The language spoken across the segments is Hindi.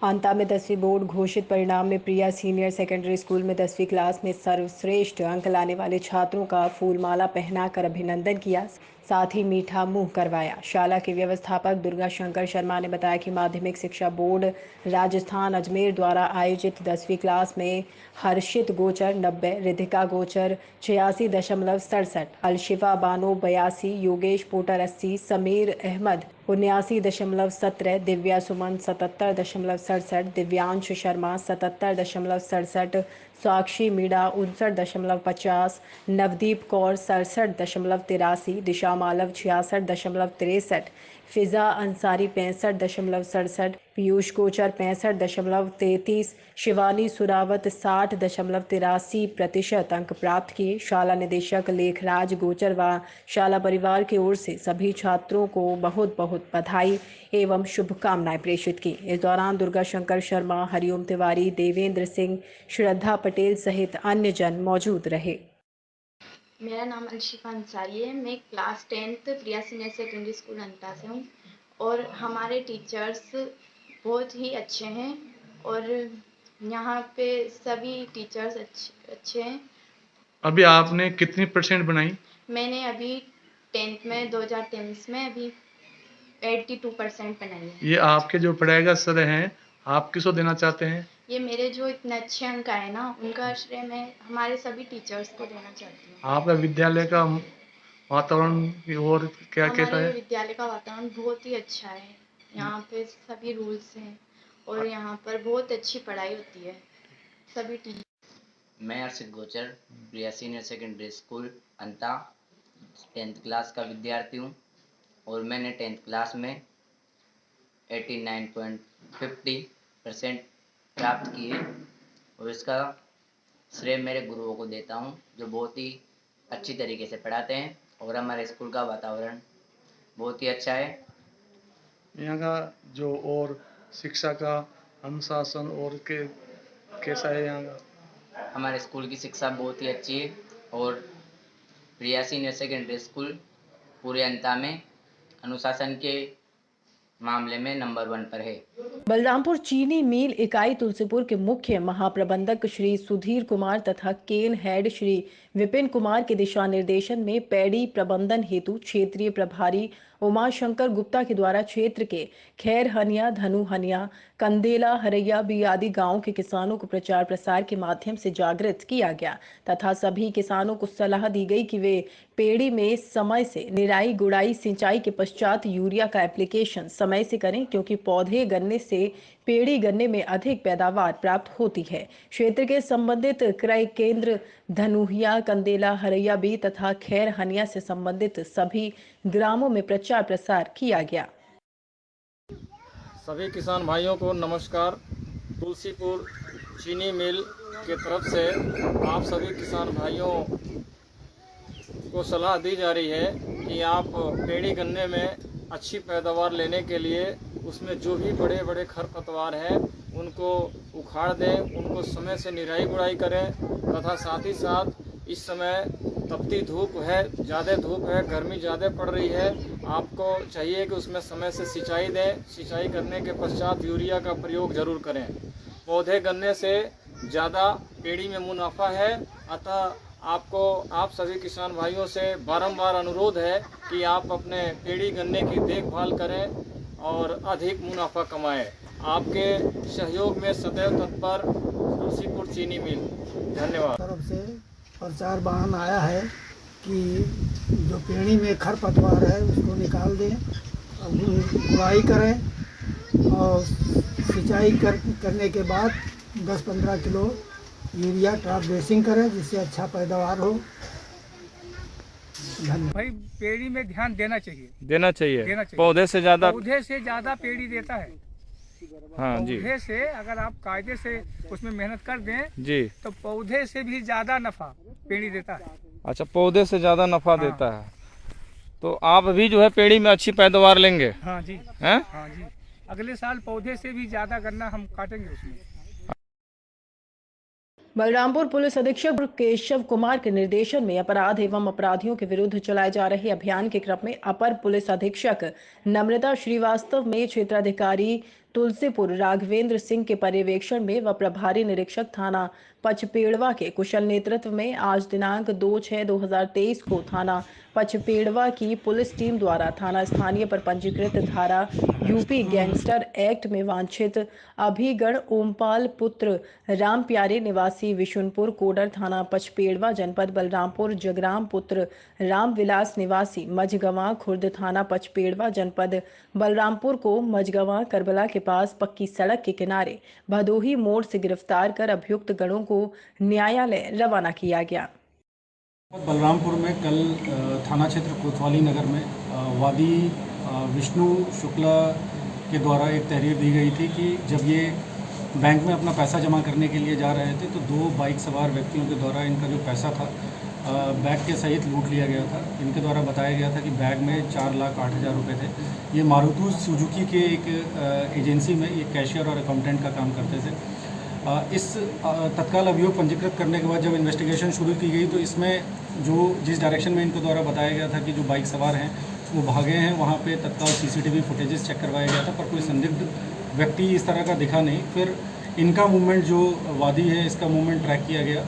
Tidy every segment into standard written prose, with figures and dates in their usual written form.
अंता में 10वीं बोर्ड घोषित परिणाम में प्रिया सीनियर सेकेंडरी स्कूल में 10वीं क्लास में सर्वश्रेष्ठ अंक लाने वाले छात्रों का फूलमाला पहनाकर अभिनंदन किया, साथ ही मीठा मुंह करवाया। शाला के व्यवस्थापक दुर्गा शंकर शर्मा ने बताया कि माध्यमिक शिक्षा बोर्ड राजस्थान अजमेर द्वारा आयोजित 10वीं क्लास में हर्षित गोचर 90, रिधिका गोचर 86.67, अलशिफा बानो 82, योगेश पोटर 80, समीर अहमद 79.17, दिव्या सुमन 77.67, दिव्यांश शर्मा 77.67, साक्षी मीणा 59.50, नवदीप कौर 67.83, दिशा मालव 66.63, फिजा अंसारी 65.67, पीयूष कोचर 65.33, शिवानी सुरावत 60.83% अंक प्राप्त किए। शाला निदेशक लेखराज गोचर व शाला परिवार की ओर से सभी छात्रों को बहुत बहुत बधाई एवं शुभकामनाएं प्रेषित की। इस दौरान दुर्गा शंकर शर्मा, हरिओम तिवारी, देवेंद्र सिंह, श्रद्धा पटेल सहित अन्य जन मौजूद रहे। मेरा नाम अलशिफा अंसारी है। मैं क्लास 10th प्रिया सीनियर सेकेंडरी स्कूल अंता से हूँ और हमारे टीचर्स बहुत ही अच्छे हैं और यहाँ पे सभी टीचर्स अच्छे हैं। अभी आपने कितनी % बनाई? मैंने अभी 10th में 2023 में अभी 82% बनाई है। ये आपके जो पढ़ाई का सर हैं, आप किसको देना चाहते हैं? ये मेरे जो इतने अच्छे अंक आए ना, उनका श्रेय मैं हमारे सभी टीचर्स को देना चाहती हूँ। आपका विद्यालय का वातावरण और क्या कैसा हमारे है? विद्यालय का वातावरण बहुत ही अच्छा है। यहाँ पे सभी रूल्स हैं और यहाँ पर बहुत अच्छी पढ़ाई होती है। सभी टीचर। मैं हर्षित गोचर प्रिया सीनियर सेकेंडरी स्कूल अंता 10th क्लास का विद्यार्थी हूँ और मैंने 10th क्लास में 89.50% प्राप्त किए और इसका श्रेय मेरे गुरुओं को देता हूँ, जो बहुत ही अच्छी तरीके से पढ़ाते हैं और हमारे स्कूल का वातावरण बहुत ही अच्छा है। यहाँ का जो और शिक्षा का अनुशासन और कैसा है यहाँ का? हमारे स्कूल की शिक्षा बहुत ही अच्छी है और प्रिया सीनियर सेकेंडरी स्कूल पूरे अंता में अनुशासन के मामले में नंबर 1 पर है। बलरामपुर चीनी मिल इकाई तुलसीपुर के मुख्य महाप्रबंधक श्री सुधीर कुमार तथा केन हेड श्री विपिन कुमार के दिशा निर्देशन में पैड़ी प्रबंधन हेतु क्षेत्रीय प्रभारी उमाशंकर गुप्ता के द्वारा क्षेत्र के खैर हनिया, धनु हनिया, कंदेला, हरैया बी आदि गांवों के किसानों को प्रचार प्रसार के माध्यम से जागृत किया गया तथा सभी किसानों को सलाह दी गई कि वे पेड़ी में समय से निराई गुड़ाई सिंचाई के पश्चात यूरिया का एप्लीकेशन समय से करें, क्योंकि पौधे गन्ने से पेड़ी गन्ने में अधिक पैदावार प्राप्त होती है। क्षेत्र के संबंधित क्रय केंद्र धनुहिया, कंदेला, हरैया बी तथा खैर हनिया से संबंधित सभी ग्रामों में प्रचार प्रसार किया गया। सभी किसान भाइयों को नमस्कार। तुलसीपुर चीनी मिल के तरफ से आप सभी किसान भाइयों को सलाह दी जा रही है कि आप पेड़ी गन्ने में अच्छी पैदावार लेने के लिए उसमें जो भी बड़े बड़े खरपतवार हैं उनको उखाड़ दें, उनको समय से निराई गुड़ाई करें तथा साथ ही साथ इस समय तपती धूप है, ज़्यादा धूप है, गर्मी ज़्यादा पड़ रही है, आपको चाहिए कि उसमें समय से सिंचाई दें। सिंचाई करने के पश्चात यूरिया का प्रयोग ज़रूर करें। पौधे गन्ने से ज़्यादा पेड़ी में मुनाफा है, अतः आप सभी किसान भाइयों से बारंबार अनुरोध है कि आप अपने पेड़ी गन्ने की देखभाल करें और अधिक मुनाफा कमाएं। आपके सहयोग में सदैव तत्पर तुलसीपुर चीनी मिल। धन्यवाद। तरफ से प्रचार वाहन आया है कि जो पेड़ी में खरपतवार है उसको निकाल दें, गुड़ाई करें और सिंचाई करने के बाद 10-15 किलो यूरिया ट्रॉप ड्रेसिंग करें, जिससे अच्छा पैदावार हो। धन्यवाद। भाई पेड़ी में ध्यान देना चाहिए। देना चाहिए। पौधे से ज़्यादा पेड़ी देता है। हाँ जी। पौधे से अगर आप कायदे से उसमें मेहनत कर दें जी तो पौधे से भी ज़्यादा नफा पेड़ी देता है। अच्छा, पौधे से ज़्यादा नफा देता है। तो आप भी जो है पेड़ी में अच्छी पैदावार लेंगे? हाँ जी। हैं? हाँ जी, अगले साल पौधे से भी ज़्यादा गन्ना हम काटेंगे उसमें। बलरामपुर पुलिस अधीक्षक केशव कुमार के निर्देशन में अपराध एवं अपराधियों के विरुद्ध चलाए जा रहे अभियान के क्रम में अपर पुलिस अधीक्षक नम्रता श्रीवास्तव में क्षेत्राधिकारी तुलसीपुर राघवेंद्र सिंह के पर्यवेक्षण में व प्रभारी निरीक्षक थाना पचपेड़वा के कुशल नेतृत्व में आज दिनांक 2/6/2023 को थाना पचपेड़वा की पुलिस टीम द्वारा थाना स्थानीय पर पंजीकृत धारा यूपी गैंगस्टर एक्ट में वांछित अभिगण ओमपाल पुत्र राम प्यारे निवासी विशुनपुर कोडर थाना पचपेड़वा जनपद बलरामपुर जगराम पुत्र रामविलास निवासी मझगवां खुर्द थाना पचपेड़वा जनपद बलरामपुर को मझगवां करबला के पास पक्की सड़क के किनारे भदोही मोड़ से गिरफ्तार कर अभियुक्त गणों को न्यायालय रवाना किया गया। बलरामपुर में कल थाना क्षेत्र कोतवाली नगर में वादी विष्णु शुक्ला के द्वारा एक तहरीर दी गई थी कि जब ये बैंक में अपना पैसा जमा करने के लिए जा रहे थे तो 2 बाइक सवार व्यक्तियों के द्वारा इनका जो पैसा था बैग के सहित लूट लिया गया था। इनके द्वारा बताया गया था कि बैग में 4,08,000 रुपये थे। ये मारुति सुजुकी के एक एजेंसी में ये कैशियर और अकाउंटेंट का काम करते थे। इस तत्काल अभियोग पंजीकृत करने के बाद जब इन्वेस्टिगेशन शुरू की गई तो इसमें जिस डायरेक्शन में इनके द्वारा बताया गया था कि जो बाइक सवार हैं वो भागे हैं, वहाँ पे तत्काल CCTV फुटेजेस चेक करवाया गया था, पर कोई संदिग्ध व्यक्ति इस तरह का दिखा नहीं। फिर इनका मूवमेंट जो वादी है इसका मूवमेंट ट्रैक किया गया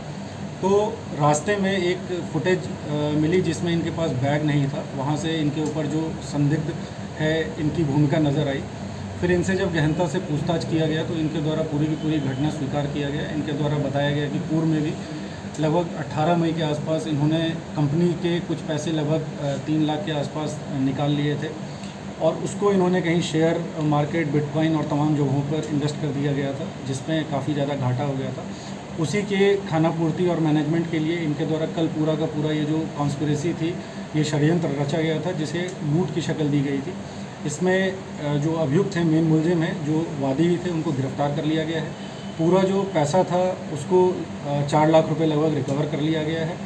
तो रास्ते में एक फुटेज मिली जिसमें इनके पास बैग नहीं था। वहाँ से इनके ऊपर जो संदिग्ध है इनकी भूमिका नज़र आई। फिर इनसे जब गहनता से पूछताछ किया गया तो इनके द्वारा पूरी की पूरी घटना स्वीकार किया गया। इनके द्वारा बताया गया कि पूर्व में भी लगभग 18 मई के आसपास इन्होंने कंपनी के कुछ पैसे लगभग 3 लाख के आसपास निकाल लिए थे और उसको इन्होंने कहीं शेयर मार्केट, बिटकॉइन और तमाम जगहों पर इन्वेस्ट कर दिया गया था, जिसमें काफ़ी ज़्यादा घाटा हो गया था। उसी के खानापूर्ति और मैनेजमेंट के लिए इनके द्वारा कल पूरा का पूरा ये जो कॉन्स्पिरेसी थी, ये षड्यंत्र रचा गया था जिसे लूट की शक्ल दी गई थी। इसमें जो अभियुक्त हैं, मेन मुलजिम हैं, जो वादी थे, उनको गिरफ्तार कर लिया गया है। पूरा जो पैसा था उसको 4 लाख रुपए लगभग रिकवर कर लिया गया है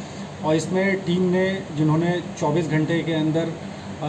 और इसमें टीम ने जिन्होंने 24 घंटे के अंदर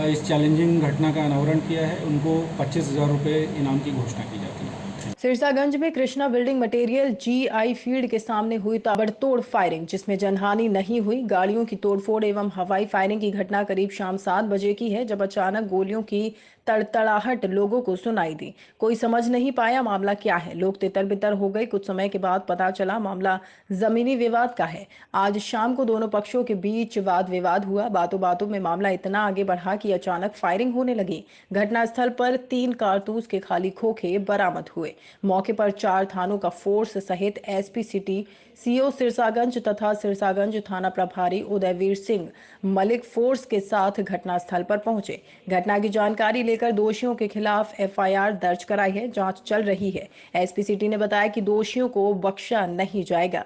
इस चैलेंजिंग घटना का अनावरण किया है उनको 25,000 रुपये इनाम की घोषणा की जाती है। सिरसागंज में Krishna building material GI field के सामने हुई ताबड़तोड़ फायरिंग, जिसमें जनहानि नहीं हुई। गाड़ियों की तोड़फोड़ एवं हवाई फायरिंग की घटना करीब शाम 7 बजे की है, जब अचानक गोलियों की तड़तड़ाहट लोगों को सुनाई दी। कोई समझ नहीं पाया मामला क्या है। लोग तितर बितर हो गए। कुछ समय के बाद पता चला मामला जमीनी विवाद का है। आज शाम को दोनों पक्षों के बीच वाद विवाद हुआ। बातों बातों में मामला इतना आगे बढ़ा कि अचानक फायरिंग होने लगी। घटनास्थल पर 3 कारतूस के खाली खोखे बरामद हुए। मौके पर 4 थानों का फोर्स सहित SP सिटी, CO सिरसागंज तथा सिरसागंज थाना प्रभारी उदयवीर सिंह मलिक फोर्स के साथ घटनास्थल पर पहुंचे। घटना की जानकारी लेकर दोषियों के खिलाफ FIR दर्ज कराई है। जांच चल रही है। SP सिटी ने बताया कि दोषियों को बख्शा नहीं जाएगा।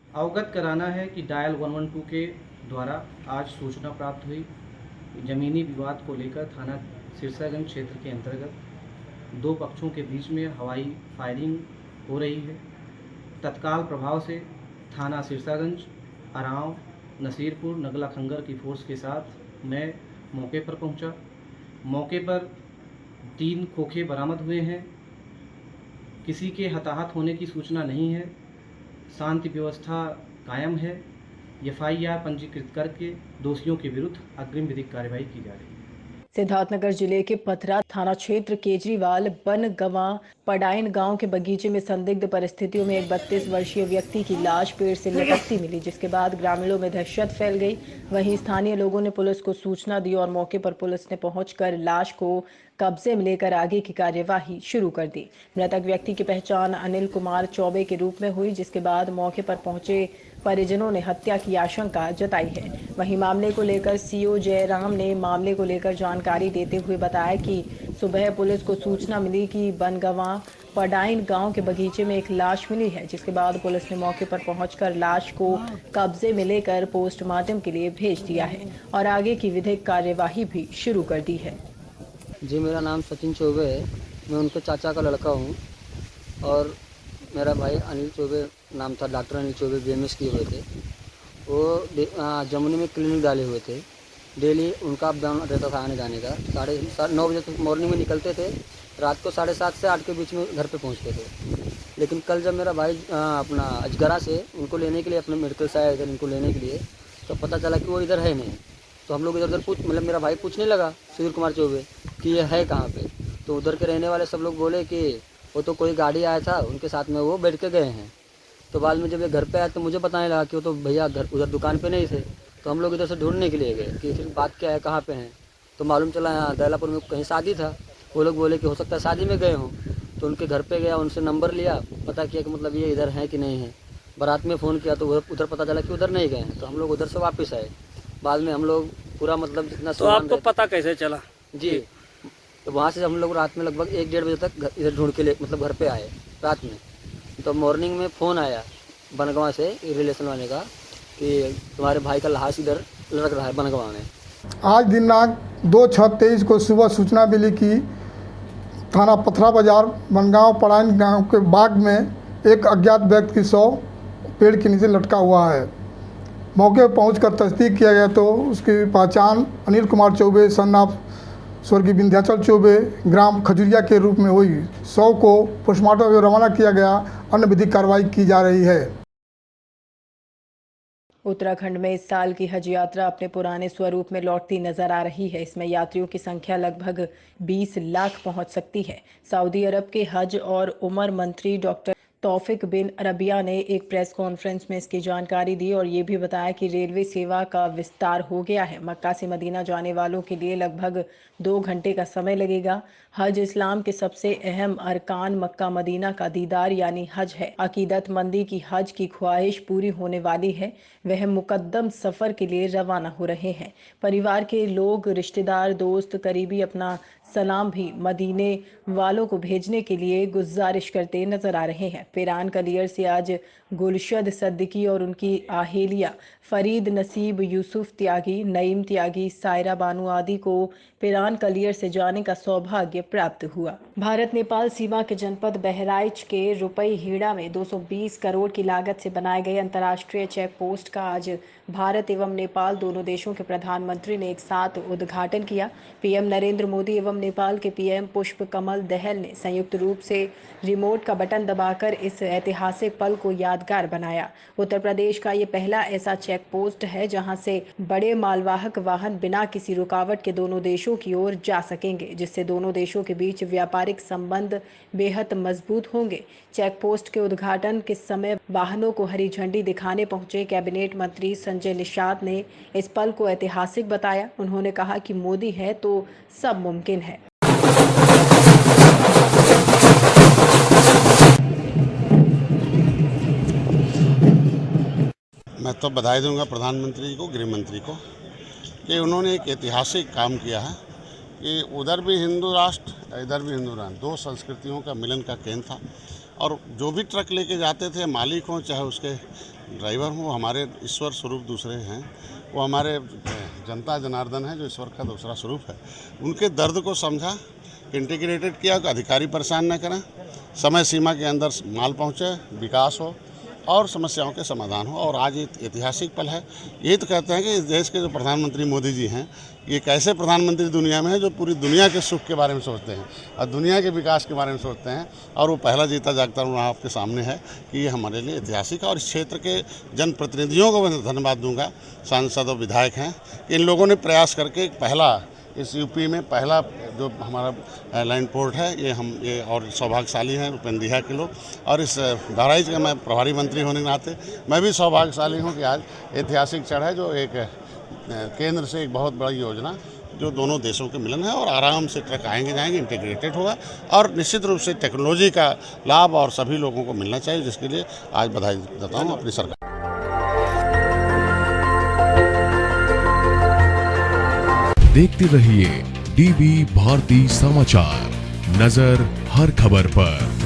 अवगत कराना है कि डायल 112 के द्वारा आज सूचना प्राप्त हुई जमीनी विवाद को लेकर थाना सिरसागंज क्षेत्र के अंतर्गत 2 पक्षों के बीच में हवाई फायरिंग हो रही है। तत्काल प्रभाव से थाना सिरसागंज, अराव, नसीरपुर, नगला खंगर की फोर्स के साथ मैं मौके पर पहुंचा। मौके पर 3 खोखे बरामद हुए हैं। किसी के हताहत होने की सूचना नहीं है। शांति व्यवस्था कायम है। FIR पंजीकृत करके दोषियों के विरुद्ध अग्रिम विधिक कार्रवाई की जा रही है। सिद्धार्थनगर जिले के पथरा थाना क्षेत्र केजरीवाल बनगवां पडाइन गांव के बगीचे में संदिग्ध परिस्थितियों में एक 32 वर्षीय व्यक्ति की लाश पेड़ से लटकती मिली, जिसके बाद ग्रामीणों में दहशत फैल गई। वहीं स्थानीय लोगों ने पुलिस को सूचना दी और मौके पर पुलिस ने पहुंचकर लाश को कब्जे में लेकर आगे की कार्यवाही शुरू कर दी। मृतक व्यक्ति की पहचान अनिल कुमार चौबे के रूप में हुई, जिसके बाद मौके पर पहुंचे परिजनों ने हत्या की आशंका जताई है। वहीं मामले को लेकर CO जयराम ने मामले को लेकर जानकारी देते हुए बताया कि सुबह पुलिस को सूचना मिली कि बनगवां पडाइन गांव के बगीचे में एक लाश मिली है, जिसके बाद पुलिस ने मौके पर पहुंचकर लाश को कब्जे में लेकर पोस्टमार्टम के लिए भेज दिया है और आगे की विधिक कार्यवाही भी शुरू कर दी है। जी, मेरा नाम सचिन चौबे है। मैं उनके चाचा का लड़का हूँ और मेरा भाई अनिल चौबे नाम था, डॉक्टर अनिल चौबे BMS किए हुए थे। वो जमुनी में क्लिनिक डाले हुए थे। डेली उनका अप डाउन रहता था आने जाने का। 9:30 बजे तक मॉर्निंग में निकलते थे, रात को 7:30 से 8 के बीच में घर पे पहुंचते थे। लेकिन कल जब मेरा भाई अपना अजगरा से उनको लेने के लिए अपने मेडिकल से आया इधर इनको लेने के लिए, तो पता चला कि वो इधर है नहीं। तो हम लोग इधर उधर मेरा भाई पूछने लगा सुधीर कुमार चौबे कि ये है कहाँ पे। तो उधर के रहने वाले सब लोग बोले कि वो तो कोई गाड़ी आया था उनके साथ में वो बैठ के गए हैं। तो बाद में जब ये घर पे आया तो मुझे बताने लगा कि वो तो भैया उधर दुकान पे नहीं थे। तो हम लोग इधर से ढूंढने के लिए गए कि फिर बात क्या है, कहाँ पे हैं। तो मालूम चला यहाँ दैलापुर में कहीं शादी था। वो लोग बोले कि हो सकता है शादी में गए हों। तो उनके घर पे गया, उनसे नंबर लिया, पता किया कि मतलब ये इधर हैं कि नहीं है। बारात में फ़ोन किया तो उधर पता चला कि उधर नहीं गए हैं। तो हम लोग उधर से वापस आए। बाद में हम लोग पूरा मतलब जितना तो आपको पता कैसे चला? जी, तो वहाँ से हम लोग रात में लगभग 1-1:30 बजे तक इधर ढूंढ के लिए मतलब घर पे आए रात में। तो मॉर्निंग में फ़ोन आया बनगांव से रिलेशन वाले का कि तुम्हारे भाई का लाश इधर लड़क रहा है बनगांव में। आज दिनांक 2/6/23 को सुबह सूचना मिली कि थाना पथरा बाजार बनगांव पड़ाइन गांव के बाग में एक अज्ञात व्यक्ति की शव पेड़ के नीचे लटका हुआ है। मौके पर पहुंचकर तस्दीक किया गया तो उसकी पहचान अनिल कुमार चौबे सन ऑफ स्वर्गीय विंध्याचल चौबे ग्राम खजुरिया के रूप में हुई। शव को पोस्टमार्टम में रवाना किया गया, अन्य विधिक कार्रवाई की जा रही है। उत्तराखंड में इस साल की हज यात्रा अपने पुराने स्वरूप में लौटती नजर आ रही है। इसमें यात्रियों की संख्या लगभग 20 लाख पहुंच सकती है। सऊदी अरब के हज और उमर मंत्री डॉक्टर तौफिक बिन अरबिया ने एक प्रेस कॉन्फ्रेंस में इसकी जानकारी दी और ये भी बताया कि रेलवे सेवा का विस्तार हो गया है। मक्का से मदीना जाने वालों के लिए लगभग 2 घंटे का समय लगेगा। हज इस्लाम के सबसे अहम अरकान मक्का मदीना का दीदार यानी हज है। अकीदतमंदी की हज की ख्वाहिश पूरी होने वाली है। वह मुकद्दम सफ़र के लिए रवाना हो रहे हैं। परिवार के लोग, रिश्तेदार, दोस्त, करीबी अपना सलाम भी मदीने वालों को भेजने के लिए गुजारिश करते नजर आ रहे हैं। पिरान कलियर से आज गुलशद सद्दीकी और उनकी अहेलिया फरीद नसीब, यूसुफ त्यागी, नईम त्यागी, सायरा बानू आदि को पिरान कलियर से जाने का सौभाग्य प्राप्त हुआ। भारत नेपाल सीमा के जनपद बहराइच के रुपई हीड़ा में 220 करोड़ की लागत से बनाए गए अंतर्राष्ट्रीय चेक पोस्ट का आज भारत एवं नेपाल दोनों देशों के प्रधानमंत्री ने एक साथ उद्घाटन किया। पीएम नरेंद्र मोदी एवं नेपाल के पीएम पुष्प कमल दहल ने संयुक्त रूप से रिमोट का बटन दबाकर इस ऐतिहासिक पल को यादगार बनाया। उत्तर प्रदेश का ये पहला ऐसा चेक पोस्ट है जहां से बड़े मालवाहक वाहन बिना किसी रुकावट के दोनों देशों की ओर जा सकेंगे, जिससे दोनों देशों के बीच व्यापारिक संबंध बेहद मजबूत होंगे। चेक पोस्ट के उद्घाटन के समय वाहनों को हरी झंडी दिखाने पहुंचे कैबिनेट मंत्री संजय निषाद ने इस पल को ऐतिहासिक बताया। उन्होंने कहा कि मोदी है तो सब मुमकिन है। मैं तो बधाई दूंगा प्रधानमंत्री को, गृह मंत्री को कि उन्होंने एक ऐतिहासिक काम किया है कि उधर भी हिंदू राष्ट्र, इधर भी हिंदू राष्ट्र, 2 संस्कृतियों का मिलन का केंद्र था। और जो भी ट्रक लेके जाते थे, मालिक हों चाहे उसके ड्राइवर हों, हमारे ईश्वर स्वरूप दूसरे हैं, वो हमारे जनता जनार्दन है जो ईश्वर का दूसरा स्वरूप है। उनके दर्द को समझा, इंटीग्रेटेड किया, अधिकारी परेशान न करें, समय सीमा के अंदर माल पहुँचे, विकास हो और समस्याओं के समाधान हो। और आज एक ऐतिहासिक पल है। यही तो कहते हैं कि इस देश के जो प्रधानमंत्री मोदी जी हैं, ये कैसे प्रधानमंत्री दुनिया में है जो पूरी दुनिया के सुख के बारे में सोचते हैं और दुनिया के विकास के बारे में सोचते हैं। और वो पहला जीता जागता हूँ आपके सामने है कि ये हमारे लिए ऐतिहासिक है। और इस क्षेत्र के जनप्रतिनिधियों को मैं धन्यवाद दूंगा, सांसद और विधायक हैं, इन लोगों ने प्रयास करके पहला इस यूपी में पहला जो हमारा लाइन पोर्ट है ये और सौभाग्यशाली हैं उपेंद्रिया के लोग। और इस बहराइच का मैं प्रभारी मंत्री होने के नाते मैं भी सौभाग्यशाली हूँ कि आज ऐतिहासिक क्षण है जो एक केंद्र से एक बहुत बड़ी योजना जो दोनों देशों के मिलन है। और आराम से ट्रक आएंगे जाएंगे, इंटीग्रेटेड होगा और निश्चित रूप से टेक्नोलॉजी का लाभ और सभी लोगों को मिलना चाहिए, जिसके लिए आज बधाई देता हूँ अपनी सरकार। देखते रहिए डीबी भारती समाचार, नजर हर खबर पर।